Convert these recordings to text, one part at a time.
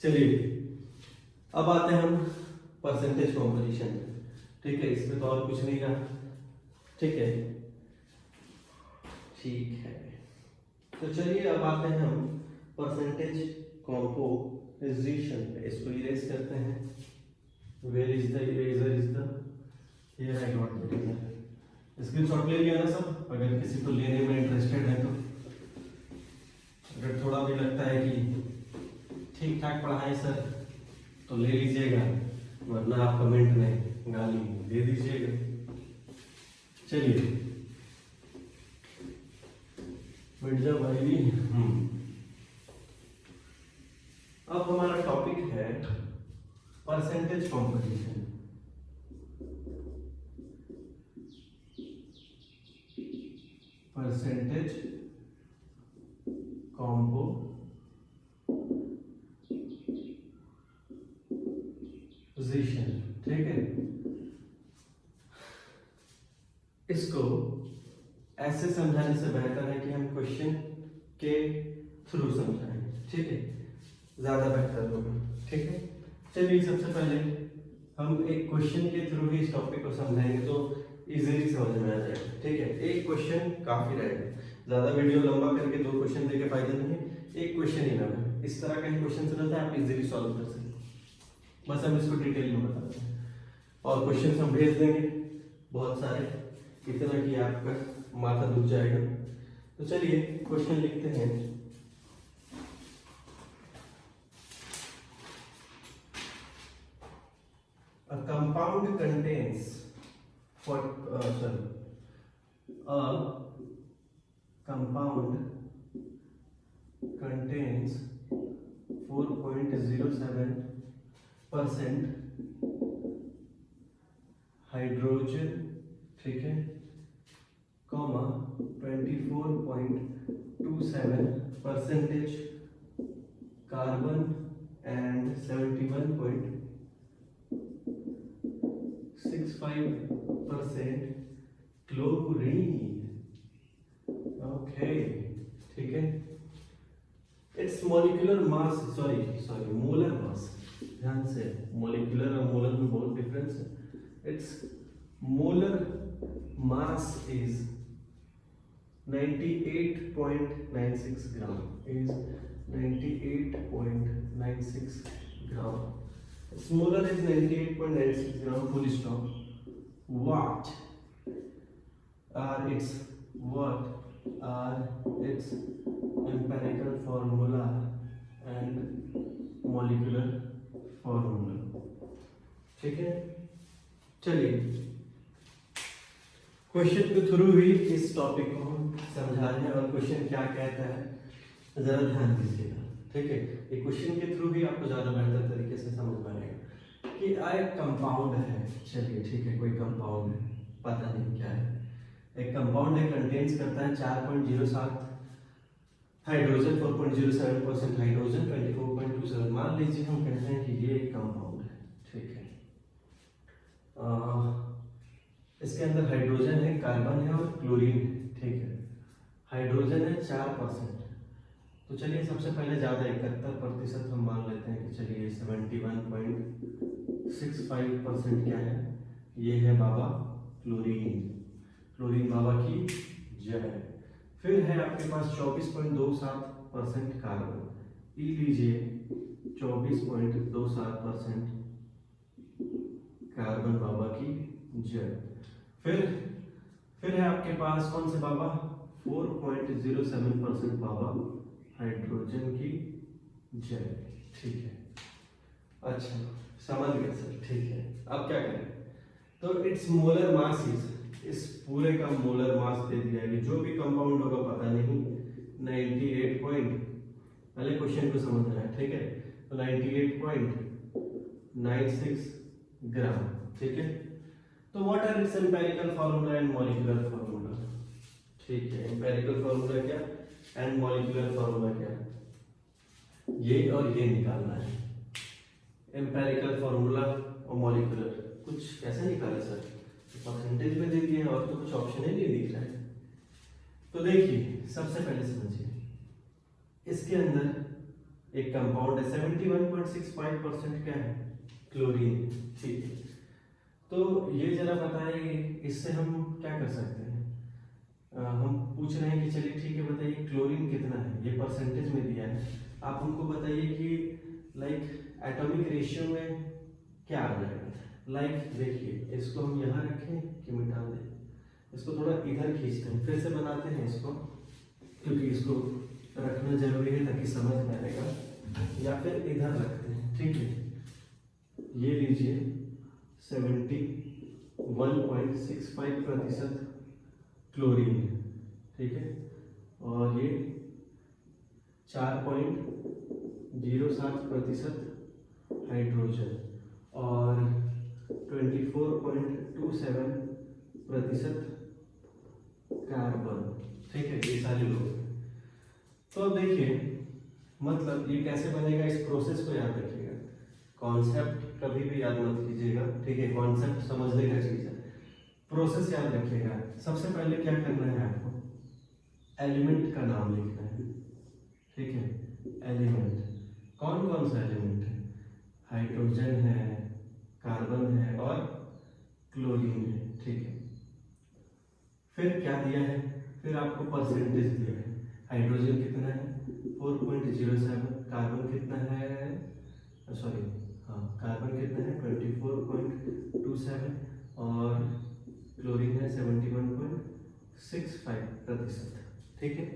चलिए अब आते हैं हम परसेंटेज कॉम्पोजिशन। ठीक है, इसमें तो और कुछ नहीं रहा। ठीक है, ठीक है। तो चलिए अब आते हैं हम परसेंटेज कॉम्पोजिशन पे। इसको इरेज करते हैं। Where is the eraser? Is the here I got the eraser. Screenshot ले लिया ना सब? अगर किसी को लेने में इंटरेस्टेड है तो, अगर थोड़ा भी लगता है कि ठीक ठाक पढ़ाए सर तो ले लीजिएगा, वरना आप कमेंट में गाली दे दीजिएगा। चलिए बैठ जाओ भाई भी। अब हमारा टॉपिक है परसेंटेज कॉम्पोजिशन। परसेंटेज कॉम्पोजिशन, ठीक है। इसको ऐसे समझाने से बेहतर है कि हम क्वेश्चन के थ्रू समझाएं। ठीक है, ज्यादा बेहतर होगा। ठीक है, चलिए सबसे पहले हम एक क्वेश्चन के थ्रू ही इस टॉपिक को समझाएंगे तो इजीली समझ में आ जाएगा। ठीक है, एक क्वेश्चन काफी रहेगा, ज्यादा वीडियो लंबा करके 2 क्वेश्चन देके फायदा नहीं है। एक क्वेश्चन ही ना है, इस तरह का ही क्वेश्चन रहता है, आप इजीली सॉल्व कर सकते हैं। बस हम इसको डिटेल में बताते हैं और क्वेश्चन हम भेज देंगे बहुत सारे, इतना कि आपका माथा दुख जाएगा। तो चलिए क्वेश्चन लिखते हैं। A compound contains a compound contains 4.07% hydrogen, ठीक है, comma 24.27% carbon and 71.65% chlorine. Okay, ठीक है। It's molecular mass, sorry molar mass, ध्यान से, मॉलिक्यूलर और मोलर में बहुत डिफरेंस है। It's molar mass is 98.96 gram, is 98.96 gram. Molar is 98.96 gram, full stop. What are its empirical formula and molecular formula? ठीक है, चलिए क्वेश्चन के थ्रू ही इस टॉपिक को हम समझा रहे हैं और क्वेश्चन क्या कहता है जरा ध्यान दीजिएगा। ठीक है, ये क्वेश्चन के थ्रू ही आपको ज्यादा बेहतर तरीके से समझ पाएगा कि एक कंपाउंड है। चलिए ठीक है, कोई कंपाउंड है, पता नहीं क्या है। एक कंपाउंड है, कंटेन्स करता है 4.07 हाइड्रोजन, 4.07% हाइड्रोजन, 24.27। मान लीजिए हम कहते हैं कि ये एक कंपाउंड है। ठीक है, इसके अंदर हाइड्रोजन है, कार्बन है और क्लोरीन है। ठीक है, हाइड्रोजन है 4%। तो चलिए सबसे पहले ज़्यादा 71% हम मान लेते हैं कि चलिए 71.65% क्या है, ये है बाबा क्लोरीन। क्लोरीन बाबा की जय। फिर है आपके पास 24.27% कार्बन, पी लीजिए 24.27% कार्बन बाबा की जय। फिर है आपके पास कौन से बाबा, 4.07% बाबा हाइड्रोजन की जय। ठीक है, अच्छा समझ गए सर। ठीक है, अब क्या करें? तो इट्स मोलर मास इज, इस पूरे का मोलर मास दे दिया है, जो भी कंपाउंड होगा पता नहीं, 98 पॉइंट, पहले क्वेश्चन को समझना है। ठीक है, तो 98.96 ग्राम। ठीक है, तो what are its empirical formula and molecular formula? ठीक है, एम्पिरिकल फार्मूला क्या एंड मॉलिक्यूलर फार्मूला क्या, ये और ये निकालना है। एम्पिरिकल फार्मूला और मॉलिक्यूलर कुछ कैसे निकाले सर? परसेंटेज में दे दिए और तो कुछ ऑप्शन ही नहीं दिख रहा है। तो देखिए सबसे पहले समझिए, इसके अंदर एक कंपाउंड है 71.65% क्या है, क्लोरीन। ठीक है, तो ये जरा बताइए इससे हम क्या कर सकते हैं। हम पूछ रहे हैं कि चलिए ठीक है बताइए क्लोरीन कितना है, ये परसेंटेज में दिया है, आप हमको बताइए कि लाइक एटॉमिक रेशियो में क्या आ जाएगा। लाइक देखिए इसको हम यहाँ रखें कि मिटा दें, इसको थोड़ा इधर खींचते हैं, फिर से बनाते हैं इसको, क्योंकि इसको रखना जरूरी है ताकि समझ में आएगा, या फिर इधर रखते हैं। ठीक है, ये लीजिए 71.65% क्लोरीन, ठीक है, और ये 4.07% हाइड्रोजन और 24.27% कार्बन। ठीक है, ये सारे लोग। तो अब देखिए मतलब ये कैसे बनेगा, इस प्रोसेस को याद रखिएगा, कॉन्सेप्ट कभी भी याद मत कीजिएगा। ठीक है, कॉन्सेप्ट समझने का चीज है, प्रोसेस याद रखिएगा। सबसे पहले क्या करना है आपको, एलिमेंट का नाम लिखना है। ठीक है, एलिमेंट कौन कौन सा एलिमेंट है, हाइड्रोजन है, कार्बन है और क्लोरीन है। ठीक है, फिर क्या दिया है, फिर आपको परसेंटेज दिया है, हाइड्रोजन कितना है 4.07, कार्बन कितना है, सॉरी हाँ कार्बन कितना है 24.27 और क्लोरीन है 71.65%। ठीक है,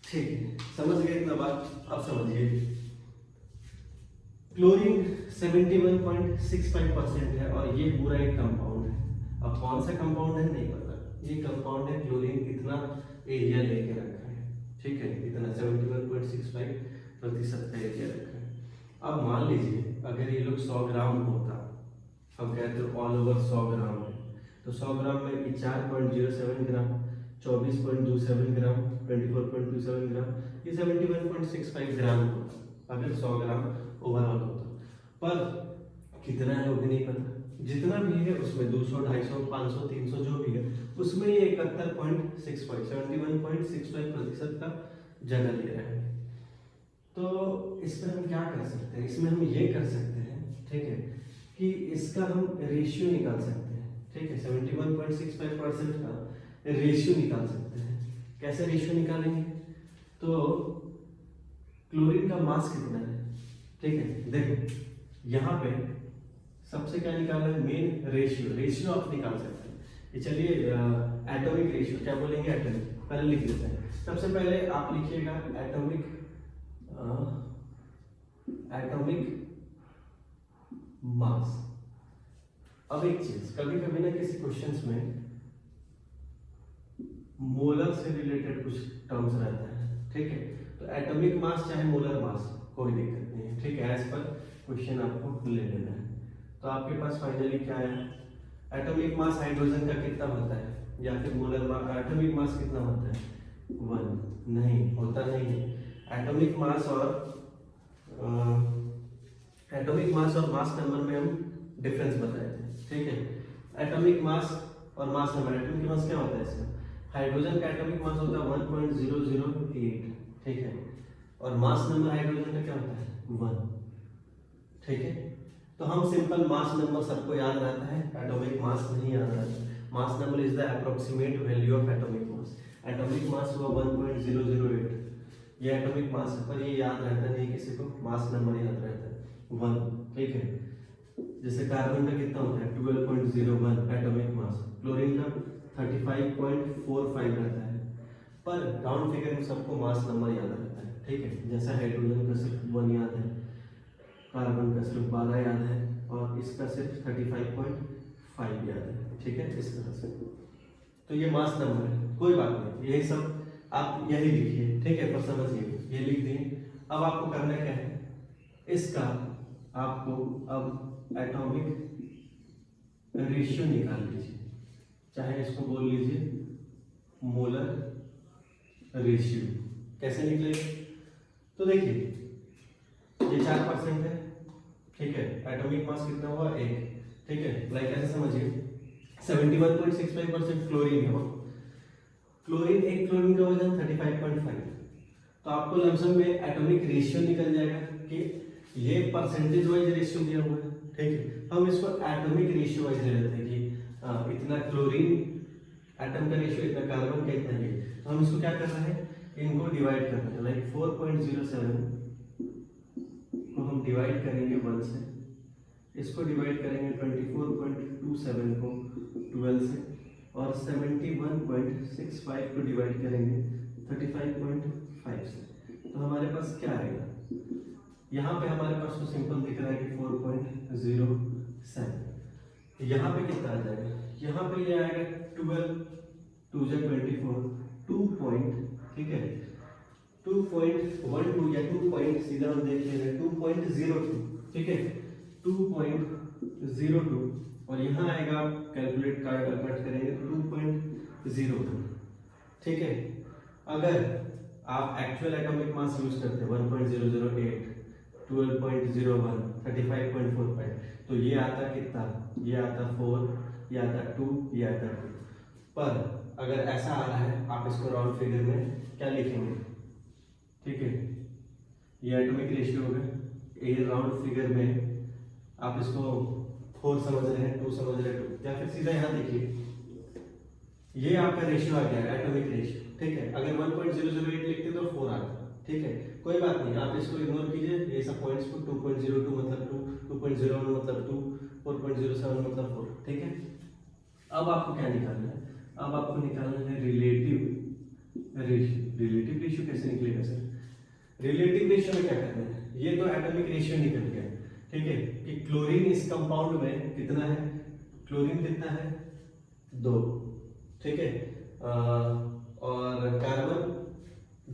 ठीक है, समझ गए इतना बात। अब समझिए क्लोरीन 71.65% है और ये पूरा एक कंपाउंड है। अब कौन सा कंपाउंड है नहीं पता, ये कंपाउंड है, क्लोरीन इतना एरिया लेके रखा है। ठीक है, इतना 71.65% का एरिया रखा है। अब मान लीजिए अगर ये लोग 100 ग्राम होता, हम कहते हैं ऑल ओवर 100 ग्राम है, तो 100 ग्राम में 4.07 ग्राम, 24.27 ग्राम, 24.27 ग्राम, ये 71.65 ग्राम होता अगर 100 ग्राम ओवरऑल होता। पर कितना है वो भी नहीं पता, जितना भी है उसमें 200, 250, 500, 300 जो भी है उसमें ये 71.65% का जगह ले रहा है। तो इसमें हम क्या कर सकते हैं, इसमें हम ये कर सकते हैं, ठीक है, कि इसका हम रेशियो निकाल सकते हैं। ठीक है, 71.65% का रेशियो निकाल सकते हैं। कैसे रेशियो निकालेंगे, तो क्लोरीन का मास कितना है। ठीक है, देखो यहाँ पे सबसे क्या निकालना है, मेन रेशियो आप निकाल सकते हैं। ये चलिए एटॉमिक रेशियो क्या बोलेंगे, एटॉमिक पहले लिख देते हैं। सबसे पहले आप लिखिएगा एटॉमिक मास। अब एक चीज, कभी कभी ना किसी क्वेश्चंस में मोलर से रिलेटेड कुछ टर्म्स रहता है। ठीक है, तो एटॉमिक मास चाहे मोलर मास कोई दिक्कत नहीं है। ठीक है, एज पर क्वेश्चन आपको ले लेना है। तो आपके पास फाइनली क्या है, एटॉमिक मास हाइड्रोजन का कितना होता है, या फिर मोलर मास, एटॉमिक मास कितना होता है 1, नहीं होता नहीं है। एटॉमिक मास और मास नंबर में हम डिफरेंस बताए थे। ठीक है, एटॉमिक मास और मास नंबर, एटॉमिक मास क्या होता है इसका, हाइड्रोजन का एटॉमिक मास होता है 1.008। ठीक है, और मास नंबर हाइड्रोजन का क्या होता है 1। ठीक है, तो हम सिंपल मास नंबर सबको याद रहता है, एटॉमिक मास नहीं याद रहता। Mass number is the approximate value of atomic mass. Atomic mass हुआ 1.008, ये एटॉमिक मास है, पर ये याद रहता नहीं किसी को, मास नंबर याद रहता है 1। ठीक है, जैसे कार्बन का कितना होता है 12.01 एटॉमिक मास, क्लोरीन का 35.45 रहता है, पर राउंड फिगर में सबको मास नंबर याद रहता है। ठीक है, जैसे हाइड्रोजन का सिर्फ 1 याद है, कार्बन का सिर्फ 12 याद है और इसका सिर्फ 35.5 याद है। ठीक है, इस तरह से। तो ये मास नंबर है, कोई बात नहीं, यही सब आप यही लिखिए। ठीक है, पर समझिए ये लिख दिए। अब आपको करना क्या है, इसका आपको अब एटॉमिक रेशियो निकाल लीजिए, चाहे इसको बोल लीजिए मोलर रेशियो। कैसे निकलेगा, तो देखिए ये 4% है। ठीक है, एटॉमिक मास कितना हुआ 1। ठीक है, लाइक ऐसे समझिए 71.65% क्लोरीन है, क्लोरीन, एक क्लोरीन का वजन 35.5, तो आपको लमसम में एटॉमिक रेशियो निकल जाएगा कि ये परसेंटेज वाइज रेशियो दिया हुआ है, ठीक है। हम इसको एटॉमिक रेशियो वाइज ले लेते हैं कि इतना क्लोरीन एटम का रेशियो, इतना कार्बन का, इतना ये। तो हम इसको क्या कर रहे हैं, इनको डिवाइड कर रहे हैं। लाइक 4.07 को हम डिवाइड करेंगे 1 से, इसको डिवाइड करेंगे 24.27 को 12 से, और 71.65 को डिवाइड करेंगे 35.5 से। तो हमारे पास क्या आएगा, यहाँ पे हमारे पास तो सिंपल दिख रहा है कि 4.07। यहाँ पे कितना आ जाएगा, यहाँ पे ये आएगा 12 2 जा 24 2 पॉइंट, ठीक है 2.12 या 2 पॉइंट, सीधा हम देख ले रहे हैं 2.02, ठीक है 2.02, और यहाँ आएगा कैलकुलेट का कट करेंगे 2.02, ठीक है। अगर आप एक्चुअल एटॉमिक मास यूज करते हैं 1.008 12.01 35.45, तो ये आता कितना, ये आता 4, ये आता 2, ये आता 2। पर अगर ऐसा आ रहा है, आप इसको राउंड फिगर में क्या लिखेंगे, ठीक है ये एटॉमिक रेशियो होगा, ये राउंड फिगर में आप इसको 4 समझ रहे हैं, 2 समझ रहे हैं, 2, या फिर सीधा यहाँ देखिए ये आपका रेशियो आ गया एटॉमिक रेशियो, ठीक है। अगर 1.008 लिखते तो 4 आता, ठीक है कोई बात नहीं, आप इसको इग्नोर कीजिए ये सब पॉइंट्स को। 2.02 मतलब 2, 2.01 मतलब 2, 4.07 मतलब 4, ठीक है। अब आपको क्या निकालना है, अब आपको निकालना है रिलेटिव रेशियो। रिलेटिव रेशियो कैसे निकलेगा सर, रिलेटिव रेशियो में क्या करना है, ये तो एटॉमिक रेशियो निकल गया, ठीक है कि क्लोरीन इस कंपाउंड में कितना है, क्लोरीन कितना है 2, ठीक है, और कार्बन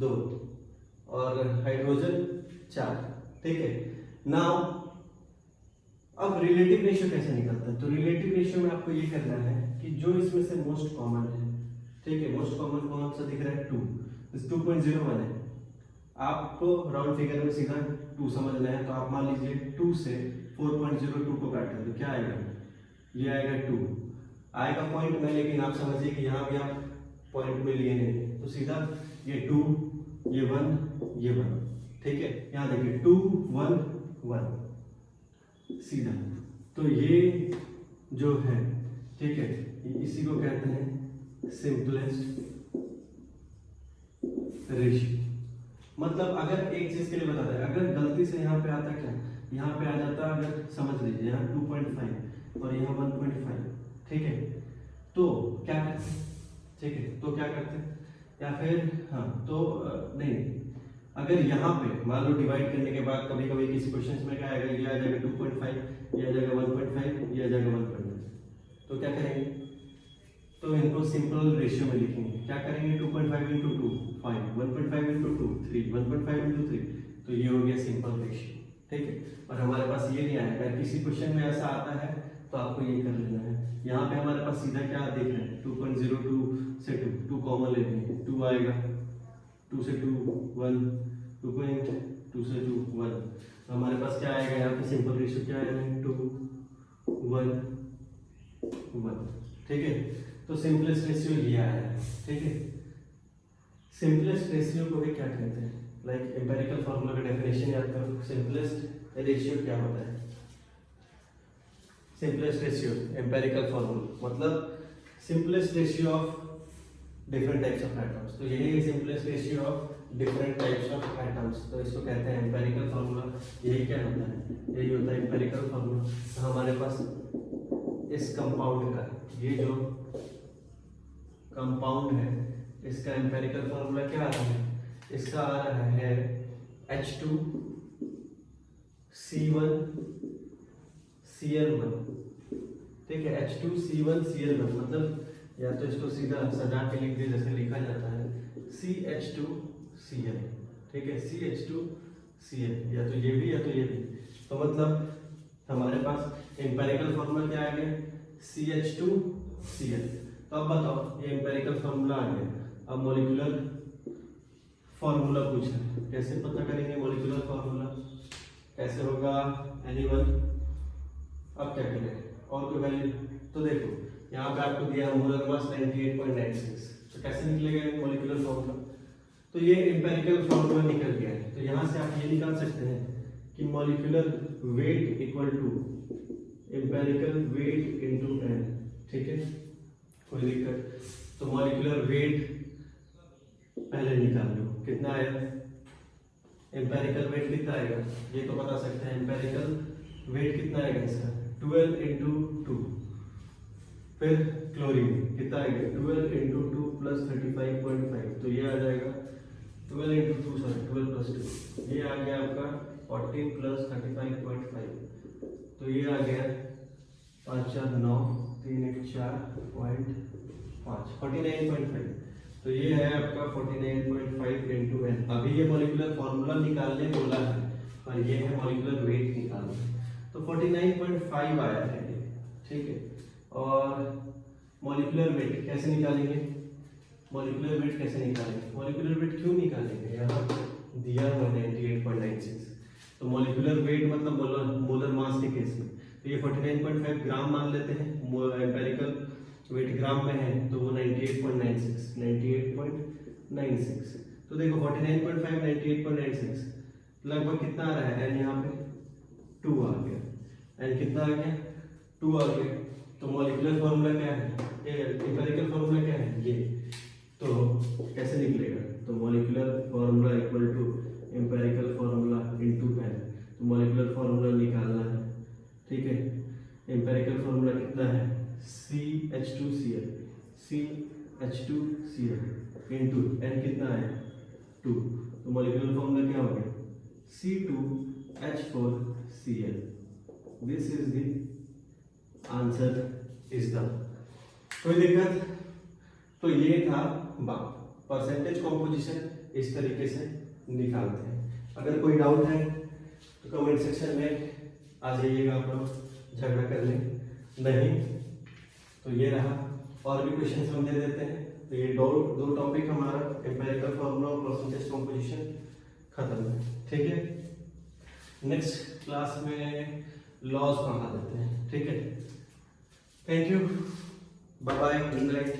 2 और हाइड्रोजन 4, ठीक है। नाउ अब रिलेटिव रेशियो कैसे निकलता है, तो रिलेटिव रेशियो में आपको ये करना है कि जो इसमें से मोस्ट कॉमन है, ठीक है मोस्ट कॉमन कौन सा दिख रहा है 2, इस 2.01 है, आपको राउंड फिगर में सीधा 2 समझना है। तो आप मान लीजिए 2 से 4.02 को काट दें तो क्या आएगा, ये आएगा 2 आएगा पॉइंट में, लेकिन आप समझिए कि यहाँ भी आप पॉइंट में लिए नहीं, तो सीधा ये 2 ये 1 ये 1, ठीक है। यहाँ देखिए 2 1 1 सीधा, तो ये जो है, ठीक है इसी को कहते हैं सिंपलेस्ट रेशियो। मतलब अगर एक चीज के लिए बताते हैं, अगर गलती से यहाँ पे आता क्या, यहाँ पे आ जाता, अगर समझ लीजिए यहाँ 2.5 और यहाँ 1.5, ठीक है तो क्या करते हैं, ठीक है तो क्या करते हैं, या फिर हाँ तो नहीं, अगर यहाँ पे मान लो डिवाइड करने के बाद कभी कभी किसी क्वेश्चन में क्या आएगा, ये आ जाएगा 2.5, ये आ जाएगा 1.5, ये आ जाएगा 1.5, तो क्या करेंगे, तो इनको सिंपल रेशियो में लिखेंगे। क्या करेंगे 2.5 इंटू 2 5, 1.5 इंटू 2 3, 1.5 इंटू 3, तो ये हो गया सिंपल रेशियो, ठीक है। और हमारे पास ये नहीं आएगा, अगर किसी क्वेश्चन में ऐसा आता है तो आपको ये कर लेना है। यहाँ पे हमारे पास सीधा क्या देख रहे हैं 2.02 से 2 कॉमन ले लेंगे, 2 आएगा, 2 से 2 1, 2.2 से 2 1, तो हमारे पास क्या आएगा यहाँ पे सिंपल रेशियो क्या आएगा 2 1 1, ठीक है। तो सिंपलेस्ट रेशियो ये आया है, ठीक है। सिंपलेस्ट रेशियो को भी क्या कहते हैं, लाइक एम्पिरिकल फार्मूला का डेफिनेशन याद करो। सिंपलेस्ट रेशियो क्या होता है, सिंपलेस्ट रेशियो एम्पिरिकल फार्मूला मतलब simplest ratio of different types of atoms, तो यही है simplest ratio of different types of atoms, तो इसको कहते हैं एम्पिरिकल फार्मूला। यही क्या होता है, यही होता है एम्पिरिकल फार्मूला। तो हमारे पास इस कंपाउंड का, ये जो कंपाउंड है इसका एम्पिरिकल फार्मूला क्या आ रहा है, इसका आ रहा है H2C1Cl1, ठीक है H2C1Cl1, मतलब या तो इसको सीधा सजा के लिख दिए जैसे लिखा जाता है CH2Cl, ठीक है CH2Cl, या तो ये भी या तो ये भी, तो मतलब हमारे पास एम्पिरिकल फार्मूला क्या आ गया CH2Cl। तो अब बताओ ये एम्पिरिकल फार्मूला आ गया, अब मॉलिक्यूलर फार्मूला पूछा है, कैसे पता करेंगे मॉलिक्यूलर फार्मूला, कैसे होगा एनीवन। अब क्या करें और कोई वैल्यू, तो देखो यहाँ पे आपको दिया मोलर मास 98.96, तो कैसे निकलेगा मॉलिक्यूलर फार्मूला, तो ये एम्पेरिकल फॉर्मूला निकल गया है। तो यहाँ से आप ये निकाल सकते हैं कि molecular weight equal to empirical weight into n. ठीक है, कोई दिक्कत? तो मॉलिक्यूलर वेट पहले निकाल लो, कितना आया? एम्पेरिकल वेट कितना आएगा ये तो बता सकते हैं। एम्पेरिकल वेट कितना आएगा इसका? 12 इंटू 2। फिर क्लोरीन कितना आएगा? 12 इंटू 2 प्लस 35.5, तो ये आ जाएगा 12 इंटू 2, सॉरी 12 प्लस 2, ये आ गया आपका 14 प्लस 35.5, तो ये आ गया 5 4 9 3 1 4.5 49.5। तो ये है आपका 49.5 इंटू एन। अभी ये मॉलिक्यूलर फॉर्मूला निकालने बोला है और ये है मॉलिक्यूलर वेट निकालना, तो 49.5 आया है ये। ठीक है, और मॉलिक्यूलर वेट कैसे निकालेंगे? मॉलिक्यूलर वेट कैसे निकालेंगे? मॉलिक्यूलर वेट क्यों निकालेंगे? यहाँ दिया हुआ 98.96, तो मॉलिक्यूलर वेट मतलब मोलर मास के केस में तो ये 49.5 ग्राम मान लेते हैं। एम्पेरिकल वेट ग्राम में है तो वो 98.96। तो देखो 49.5 98.96 लगभग कितना आ रहा है? एन यहाँ पे 2 आ गया। एन कितना आ गया? 2 आ गया। तो मॉलिक्यूलर फॉर्मूला क्या है? एम्पेरिकल फॉर्मूला क्या है? ये तो कैसे निकलेगा? तो molecular formula equal to empirical formula into n. तो मॉलिक्यूलर फॉर्मूला निकालना है। ठीक है, एम्पेरिकल फॉर्मूला कितना है? CH2Cl इनटू एन कितना है? 2। तो मॉलिक्यूलर फॉर्मूला क्या हो गया? C2H4Cl। This is the answer is the. कोई दिक्कत? तो ये था बात। परसेंटेज कॉम्पोजिशन इस तरीके से निकालते हैं। अगर कोई डाउट है तो कमेंट सेक्शन में आ जाइएगा, आप लोग झगड़ा कर लें। नहीं तो ये रहा, और भी क्वेश्चन हम दे देते हैं। तो ये दो टॉपिक हमारा एम्पेरिकल फॉर्मूला और परसेंटेज कॉम्पोजिशन खत्म है। ठीक है, नेक्स्ट क्लास में लॉज पढ़ा देते हैं। ठीक है, thank you, bye bye, good night.